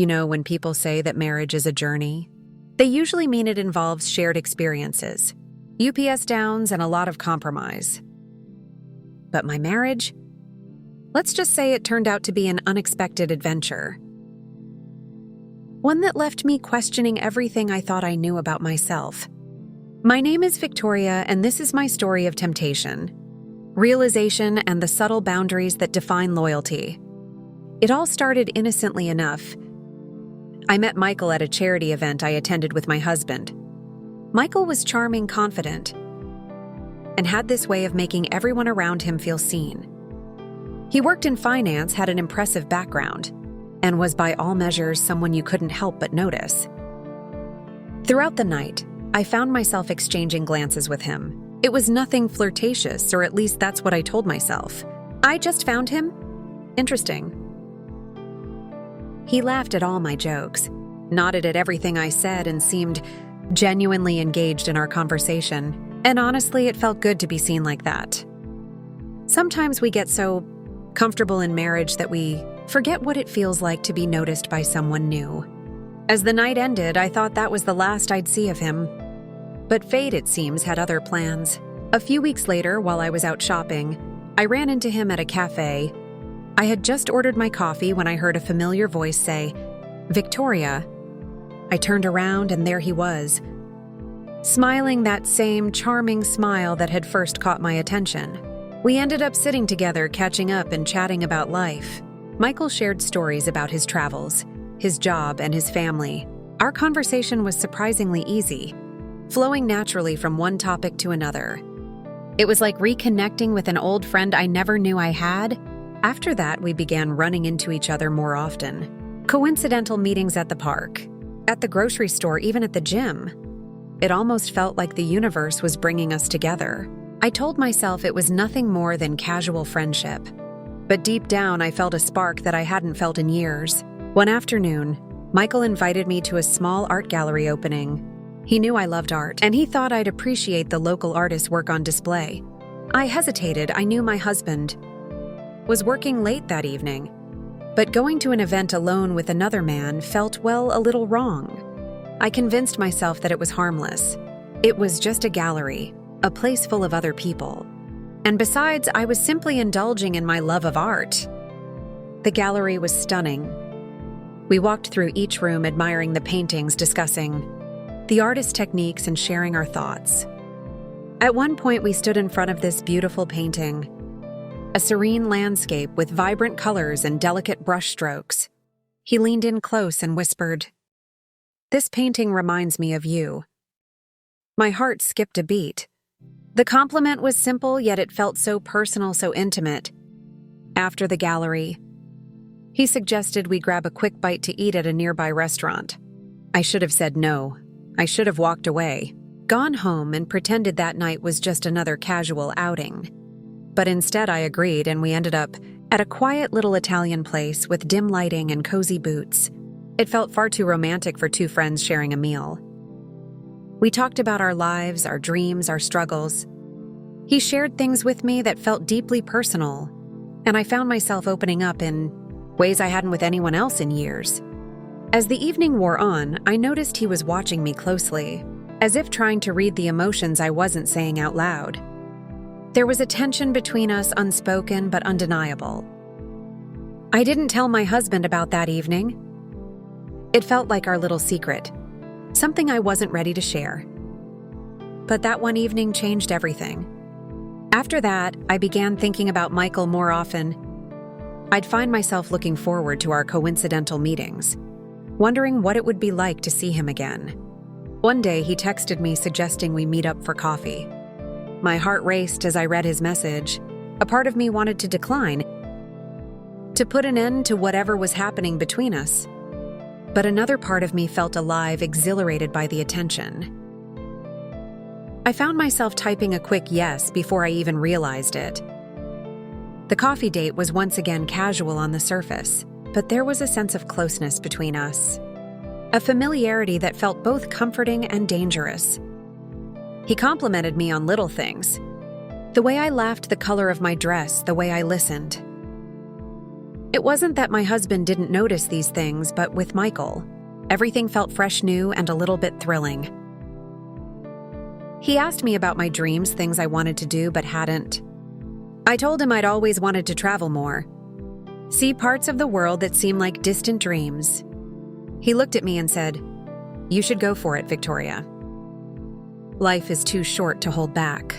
You know, when people say that marriage is a journey, they usually mean it involves shared experiences, UPS downs, and a lot of compromise. But my marriage? Let's just say it turned out to be an unexpected adventure. One that left me questioning everything I thought I knew about myself. My name is Victoria, and this is my story of temptation, realization, and the subtle boundaries that define loyalty. It all started innocently enough. I met Michael at a charity event I attended with my husband. Michael was charming, confident, and had this way of making everyone around him feel seen. He worked in finance, had an impressive background, and was by all measures someone you couldn't help but notice. Throughout the night, I found myself exchanging glances with him. It was nothing flirtatious, or at least that's what I told myself. I just found him interesting. He laughed at all my jokes, nodded at everything I said, and seemed genuinely engaged in our conversation. And honestly, it felt good to be seen like that. Sometimes we get so comfortable in marriage that we forget what it feels like to be noticed by someone new. As the night ended, I thought that was the last I'd see of him. But fate, it seems, had other plans. A few weeks later, while I was out shopping, I ran into him at a cafe. I had just ordered my coffee when I heard a familiar voice say, "Victoria." I turned around and there he was, smiling that same charming smile that had first caught my attention. We ended up sitting together, catching up and chatting about life. Michael shared stories about his travels, his job, and his family. Our conversation was surprisingly easy, flowing naturally from one topic to another. It was like reconnecting with an old friend I never knew I had. After that, we began running into each other more often. Coincidental meetings at the park, at the grocery store, even at the gym. It almost felt like the universe was bringing us together. I told myself it was nothing more than casual friendship. But deep down, I felt a spark that I hadn't felt in years. One afternoon, Michael invited me to a small art gallery opening. He knew I loved art, and he thought I'd appreciate the local artist's work on display. I hesitated. I knew my husband was working late that evening, but going to an event alone with another man felt, well, a little wrong. I convinced myself that it was harmless. It was just a gallery, a place full of other people. And besides, I was simply indulging in my love of art. The gallery was stunning. We walked through each room, admiring the paintings, discussing the artist's techniques, and sharing our thoughts. At one point, we stood in front of this beautiful painting, a serene landscape with vibrant colors and delicate brushstrokes. He leaned in close and whispered, "This painting reminds me of you." My heart skipped a beat. The compliment was simple, yet it felt so personal, so intimate. After the gallery, he suggested we grab a quick bite to eat at a nearby restaurant. I should have said no. I should have walked away, gone home, and pretended that night was just another casual outing. But instead I agreed, and we ended up at a quiet little Italian place with dim lighting and cozy booths. It felt far too romantic for two friends sharing a meal. We talked about our lives, our dreams, our struggles. He shared things with me that felt deeply personal, and I found myself opening up in ways I hadn't with anyone else in years. As the evening wore on, I noticed he was watching me closely, as if trying to read the emotions I wasn't saying out loud. There was a tension between us, unspoken but undeniable. I didn't tell my husband about that evening. It felt like our little secret, something I wasn't ready to share. But that one evening changed everything. After that, I began thinking about Michael more often. I'd find myself looking forward to our coincidental meetings, wondering what it would be like to see him again. One day, he texted me suggesting we meet up for coffee. My heart raced as I read his message. A part of me wanted to decline, to put an end to whatever was happening between us. But another part of me felt alive, exhilarated by the attention. I found myself typing a quick yes before I even realized it. The coffee date was once again casual on the surface, but there was a sense of closeness between us, a familiarity that felt both comforting and dangerous. He complimented me on little things, the way I laughed, the color of my dress, the way I listened. It wasn't that my husband didn't notice these things, but with Michael, everything felt fresh new and a little bit thrilling. He asked me about my dreams, things I wanted to do but hadn't. I told him I'd always wanted to travel more, see parts of the world that seemed like distant dreams. He looked at me and said, "You should go for it, Victoria. Life is too short to hold back."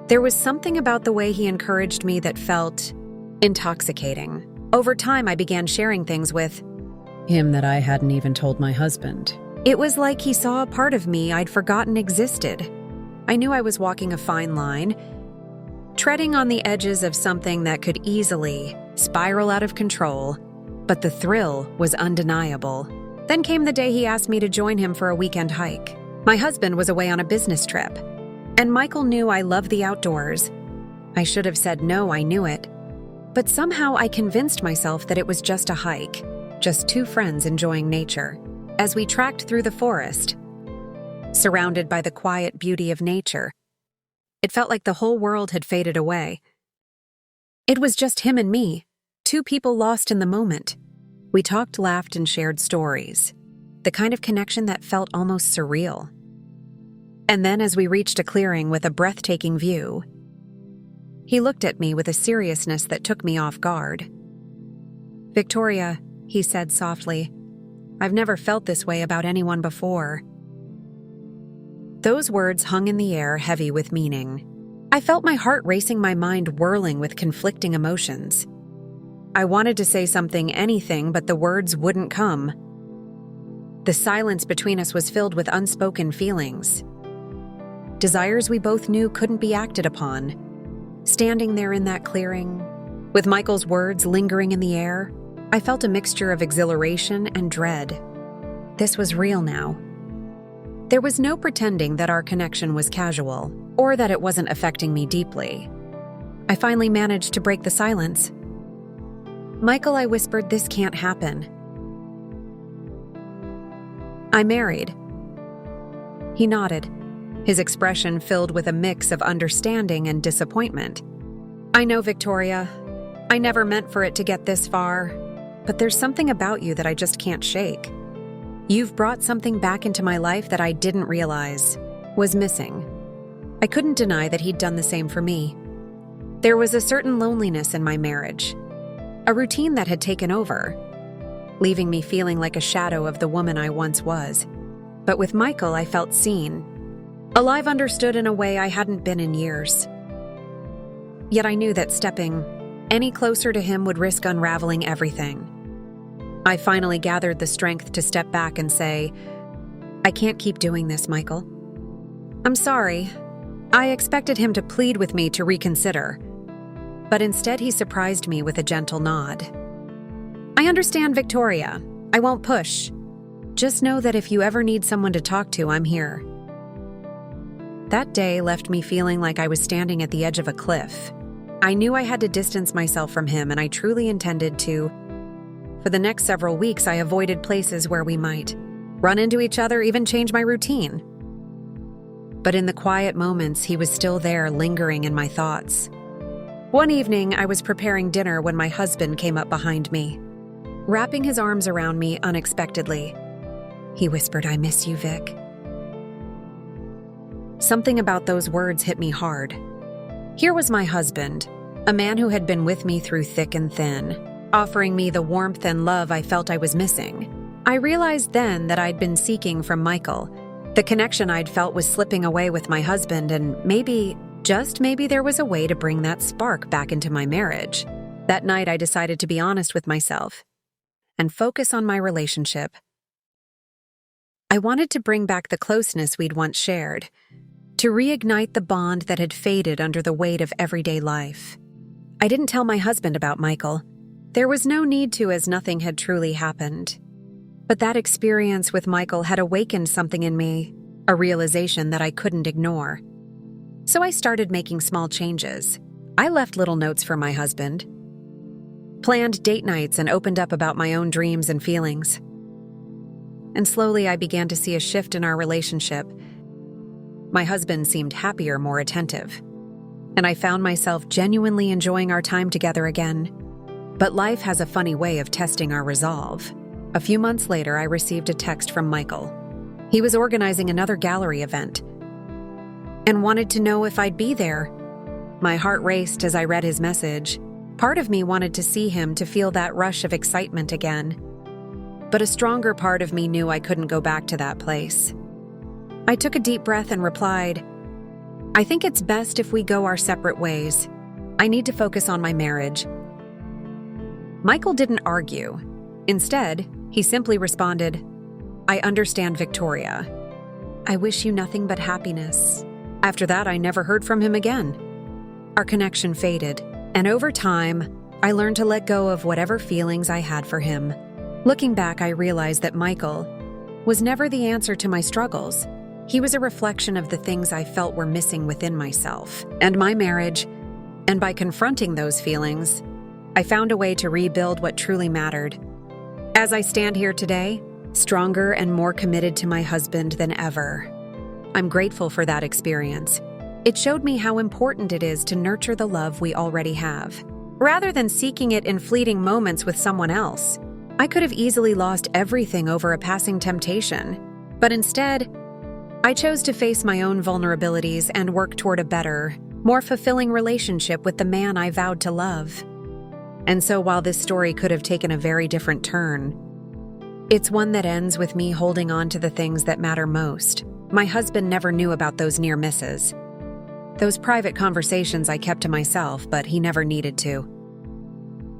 There was something about the way he encouraged me that felt intoxicating. Over time, I began sharing things with him that I hadn't even told my husband. It was like he saw a part of me I'd forgotten existed. I knew I was walking a fine line, treading on the edges of something that could easily spiral out of control, but the thrill was undeniable. Then came the day he asked me to join him for a weekend hike. My husband was away on a business trip, and Michael knew I loved the outdoors. I should have said no, I knew it. But somehow I convinced myself that it was just a hike, just two friends enjoying nature. As we tracked through the forest, surrounded by the quiet beauty of nature, it felt like the whole world had faded away. It was just him and me, two people lost in the moment. We talked, laughed, and shared stories, the kind of connection that felt almost surreal. And then as we reached a clearing with a breathtaking view, he looked at me with a seriousness that took me off guard. "Victoria," he said softly, "I've never felt this way about anyone before." Those words hung in the air, heavy with meaning. I felt my heart racing, my mind whirling with conflicting emotions. I wanted to say something, anything, but the words wouldn't come. The silence between us was filled with unspoken feelings, desires we both knew couldn't be acted upon. Standing there in that clearing, with Michael's words lingering in the air, I felt a mixture of exhilaration and dread. This was real now. There was no pretending that our connection was casual, or that it wasn't affecting me deeply. I finally managed to break the silence. "Michael," I whispered, "this can't happen. I'm married." He nodded, his expression filled with a mix of understanding and disappointment. "I know, Victoria. I never meant for it to get this far, but there's something about you that I just can't shake. You've brought something back into my life that I didn't realize was missing." I couldn't deny that he'd done the same for me. There was a certain loneliness in my marriage, a routine that had taken over, leaving me feeling like a shadow of the woman I once was. But with Michael, I felt seen, alive, understood in a way I hadn't been in years. Yet I knew that stepping any closer to him would risk unraveling everything. I finally gathered the strength to step back and say, "I can't keep doing this, Michael. I'm sorry." I expected him to plead with me to reconsider, but instead he surprised me with a gentle nod. "I understand, Victoria. I won't push. Just know that if you ever need someone to talk to, I'm here." That day left me feeling like I was standing at the edge of a cliff. I knew I had to distance myself from him, and I truly intended to. For the next several weeks, I avoided places where we might run into each other, even change my routine. But in the quiet moments, he was still there, lingering in my thoughts. One evening, I was preparing dinner when my husband came up behind me, wrapping his arms around me unexpectedly. He whispered, "I miss you, Vic." Something about those words hit me hard. Here was my husband, a man who had been with me through thick and thin, offering me the warmth and love I felt I was missing. I realized then that I'd been seeking from Michael. The connection I'd felt was slipping away with my husband, and maybe, just maybe, there was a way to bring that spark back into my marriage. That night, I decided to be honest with myself and focus on my relationship. I wanted to bring back the closeness we'd once shared, to reignite the bond that had faded under the weight of everyday life. I didn't tell my husband about Michael. There was no need to, as nothing had truly happened. But that experience with Michael had awakened something in me, a realization that I couldn't ignore. So I started making small changes. I left little notes for my husband, planned date nights, and opened up about my own dreams and feelings. And slowly I began to see a shift in our relationship. My husband seemed happier, more attentive, and I found myself genuinely enjoying our time together again. But life has a funny way of testing our resolve. A few months later, I received a text from Michael. He was organizing another gallery event and wanted to know if I'd be there. My heart raced as I read his message. Part of me wanted to see him to feel that rush of excitement again. But a stronger part of me knew I couldn't go back to that place. I took a deep breath and replied, "I think it's best if we go our separate ways. I need to focus on my marriage." Michael didn't argue. Instead, he simply responded, "I understand, Victoria. I wish you nothing but happiness." After that, I never heard from him again. Our connection faded, and over time, I learned to let go of whatever feelings I had for him. Looking back, I realized that Michael was never the answer to my struggles. He was a reflection of the things I felt were missing within myself and my marriage, and by confronting those feelings, I found a way to rebuild what truly mattered. As I stand here today, stronger and more committed to my husband than ever. I'm grateful for that experience. It showed me how important it is to nurture the love we already have, rather than seeking it in fleeting moments with someone else. I could have easily lost everything over a passing temptation, but instead, I chose to face my own vulnerabilities and work toward a better, more fulfilling relationship with the man I vowed to love. And so while this story could have taken a very different turn, it's one that ends with me holding on to the things that matter most. My husband never knew about those near misses. Those private conversations I kept to myself, but he never needed to.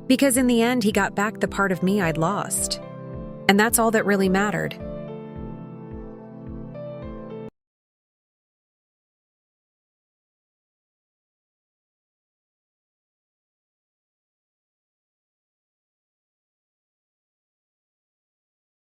Because in the end, he got back the part of me I'd lost. And that's all that really mattered.